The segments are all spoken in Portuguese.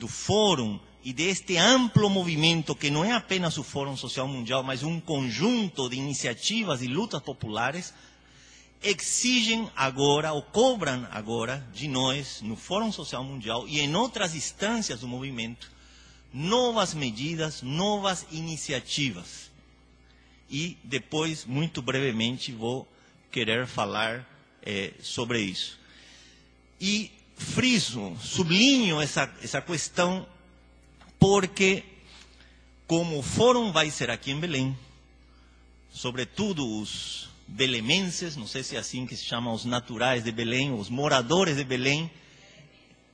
do Fórum e deste amplo movimento, que não é apenas o Fórum Social Mundial, mas um conjunto de iniciativas e lutas populares, exigem agora, ou cobram agora, de nós, no Fórum Social Mundial e em outras instâncias do movimento, novas medidas, novas iniciativas. E depois, muito brevemente, vou querer falar sobre isso. E friso, sublinho essa questão, porque como o fórum vai ser aqui em Belém, sobretudo os belemenses, não sei se é assim que se chamam os naturais de Belém, os moradores de Belém,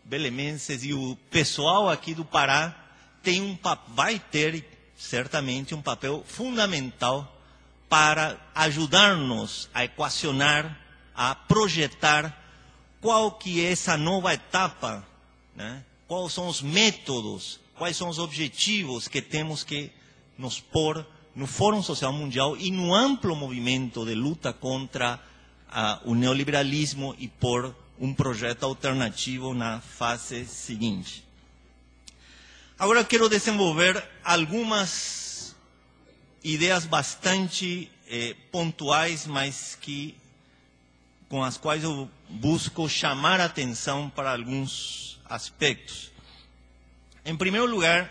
belemenses, e o pessoal aqui do Pará vai ter certamente um papel fundamental para ajudar-nos a equacionar, a projetar qual que é essa nova etapa, né? Quais são os métodos, quais são os objetivos que temos que nos pôr no Fórum Social Mundial e no amplo movimento de luta contra o neoliberalismo e por um projeto alternativo na fase seguinte. Agora eu quero desenvolver algumas ideias bastante pontuais, mas com as quais eu busco chamar a atenção para alguns aspectos. Em primeiro lugar,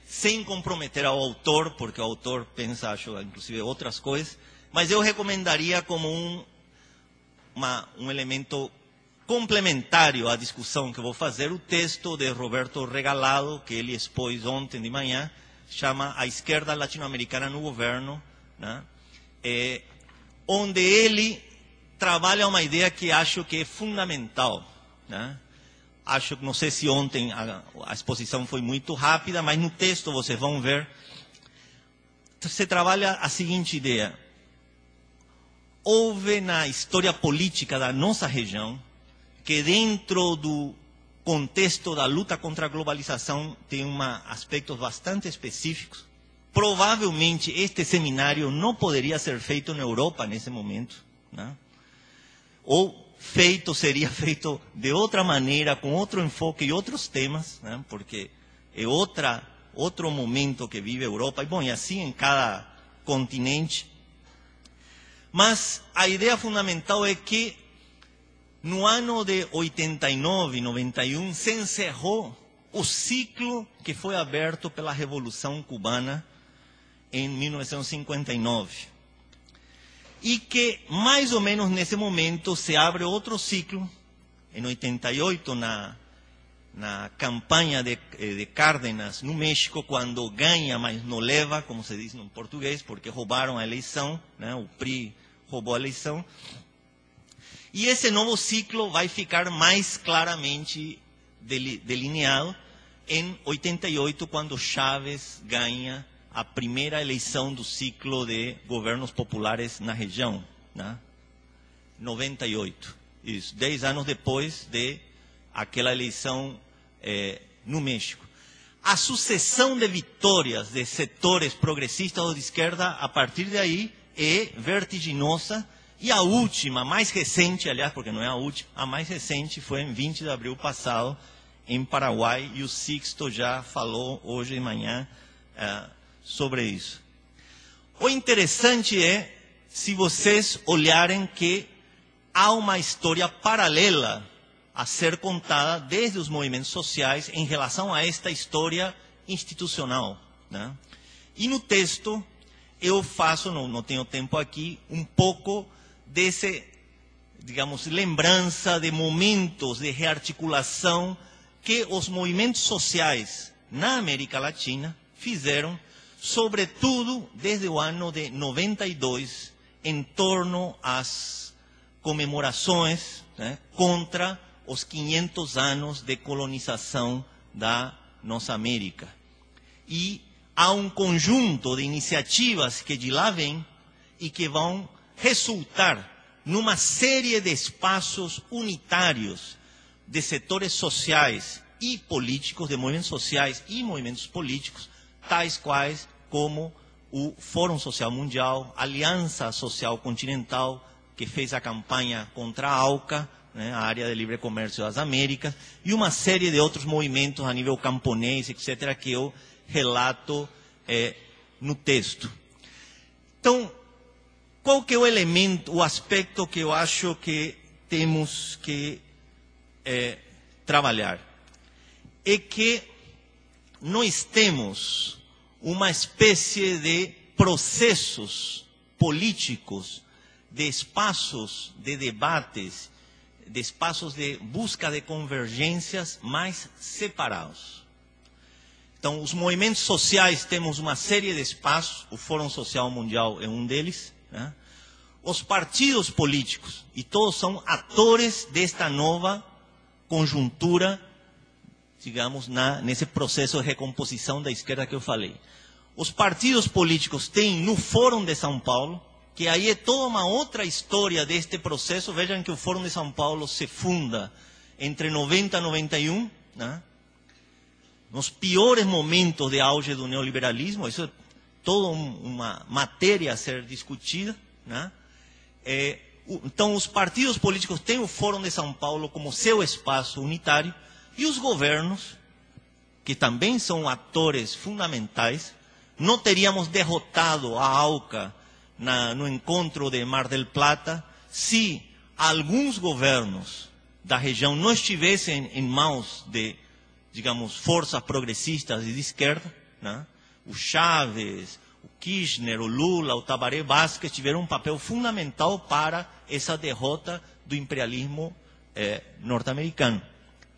sem comprometer ao autor, porque o autor pensa, acho, inclusive outras coisas, mas eu recomendaria como um elemento complementário à discussão que vou fazer, o texto de Roberto Regalado, que ele expôs ontem de manhã, chama A Esquerda Latino-Americana no Governo, né? Onde ele trabalha uma ideia que acho que é fundamental, né? Acho que, não sei se ontem a exposição foi muito rápida, mas no texto vocês vão ver, se trabalha a seguinte ideia: houve na história política da nossa região, que dentro do contexto da luta contra a globalização tem aspectos bastante específicos. Provavelmente este seminário não poderia ser feito na Europa nesse momento, né? Ou seria feito de outra maneira, com outro enfoque e outros temas, né? Porque é outro momento que vive a Europa, e bom, e assim em cada continente. Mas a ideia fundamental é que no ano de 89, 91, se encerrou o ciclo que foi aberto pela Revolução Cubana em 1959. E que, mais ou menos nesse momento, se abre outro ciclo, em 88, na campanha de Cárdenas, no México, quando ganha, mas não leva, como se diz no português, porque roubaram a eleição, né? O PRI roubou a eleição. E esse novo ciclo vai ficar mais claramente delineado em 88, quando Chávez ganha a primeira eleição do ciclo de governos populares na região, né? 98, isso, 10 anos depois de aquela eleição no México. A sucessão de vitórias de setores progressistas ou de esquerda, a partir de aí, é vertiginosa. E a última, mais recente, aliás, porque não é a última, a mais recente foi em 20 de abril passado, em Paraguai, e o Sixto já falou hoje de manhã sobre isso. O interessante é, se vocês olharem, que há uma história paralela a ser contada desde os movimentos sociais em relação a esta história institucional, né? E no texto eu faço, não tenho tempo aqui, um pouco desse, digamos, lembrança de momentos de rearticulação que os movimentos sociais na América Latina fizeram, sobretudo desde o ano de 92, em torno às comemorações, né, contra os 500 anos de colonização da nossa América. E há um conjunto de iniciativas que de lá vêm e que vão resultar numa série de espaços unitários de setores sociais e políticos, de movimentos sociais e movimentos políticos, tais quais como o Fórum Social Mundial, a Aliança Social Continental, que fez a campanha contra a ALCA, né, a área de livre comércio das Américas, e uma série de outros movimentos a nível camponês, etc., que eu relato no texto. Então, qual que é o elemento, o aspecto que eu acho que temos que trabalhar? É que nós temos uma espécie de processos políticos, de espaços de debates, de espaços de busca de convergências mais separados. Então, os movimentos sociais temos uma série de espaços, o Fórum Social Mundial é um deles, né? Os partidos políticos, e todos são atores desta nova conjuntura, digamos, nesse processo de recomposição da esquerda que eu falei. Os partidos políticos têm no Fórum de São Paulo, que aí é toda uma outra história deste processo. Vejam que o Fórum de São Paulo se funda entre 90 e 91, né? Nos piores momentos de auge do neoliberalismo. Isso é toda uma matéria a ser discutida, né? Então, os partidos políticos têm o Fórum de São Paulo como seu espaço unitário, e os governos, que também são atores fundamentais. Não teríamos derrotado a ALCA no encontro de Mar del Plata se alguns governos da região não estivessem em mãos de, digamos, forças progressistas e de esquerda, né? O Chávez, o Kirchner, o Lula, o Tabaré Vázquez tiveram um papel fundamental para essa derrota do imperialismo norte-americano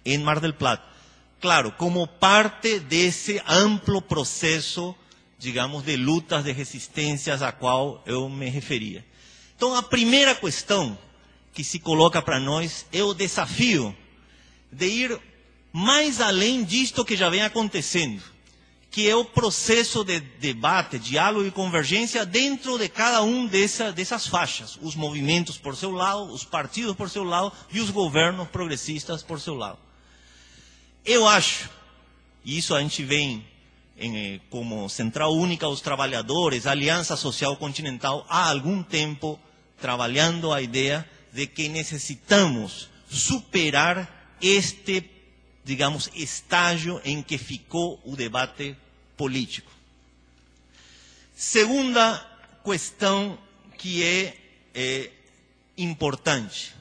em Mar del Plata. Claro, como parte desse amplo processo, digamos, de lutas, de resistências a qual eu me referia. Então, a primeira questão que se coloca para nós é o desafio de ir mais além disto que já vem acontecendo, que é o processo de debate, diálogo e convergência dentro de cada dessas faixas. Os movimentos por seu lado, os partidos por seu lado e os governos progressistas por seu lado. Eu acho, e isso a gente vem como Central Única dos Trabalhadores, Aliança Social Continental, há algum tempo trabalhando a ideia de que necessitamos superar este, digamos, estágio em que ficou o debate político. Segunda questão que é importante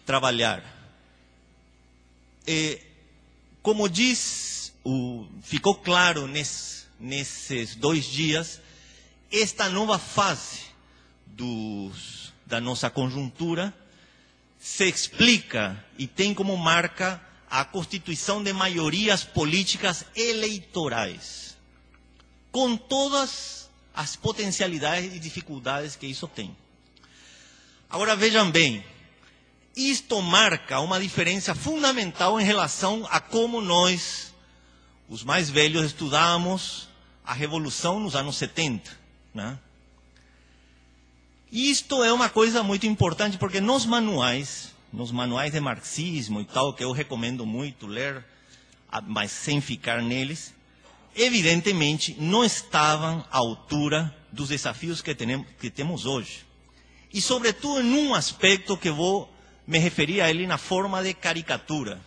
trabalhar. Como ficou claro nesses 2 dias, esta nova fase da nossa conjuntura se explica e tem como marca a constituição de maiorias políticas eleitorais, com todas as potencialidades e dificuldades que isso tem. Agora vejam bem, isto marca uma diferença fundamental em relação a como nós, os mais velhos, estudamos a Revolução nos anos 70, né? Isto é uma coisa muito importante, porque nos manuais de marxismo e tal, que eu recomendo muito ler, mas sem ficar neles, evidentemente não estavam à altura dos desafios que temos hoje. E sobretudo em um aspecto que vou me referir a ele na forma de caricatura.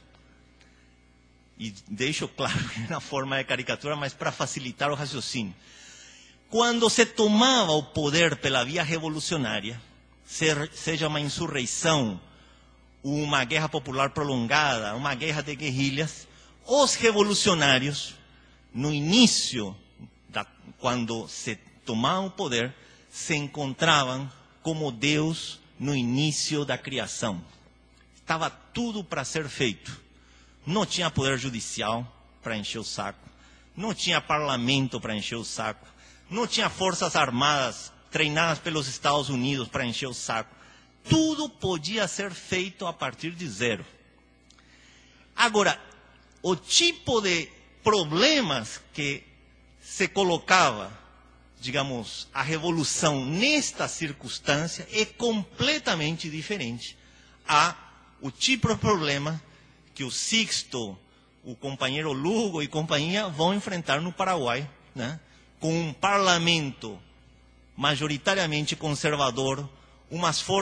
E deixo claro que é na forma de caricatura, mas para facilitar o raciocínio. Quando se tomava o poder pela via revolucionária, seja uma insurreição, uma guerra popular prolongada, uma guerra de guerrilhas, os revolucionários, no início, quando se tomavam o poder, se encontravam como Deus no início da criação. Estava tudo para ser feito. Não tinha poder judicial para encher o saco. Não tinha parlamento para encher o saco. Não tinha forças armadas treinadas pelos Estados Unidos para encher o saco. Tudo podia ser feito a partir de zero. Agora, o tipo de problemas que se colocava, digamos, a revolução nesta circunstância é completamente diferente o tipo de problema que o Sixto, o companheiro Lugo e companhia vão enfrentar no Paraguai, né? Com um parlamento majoritariamente conservador, umas forças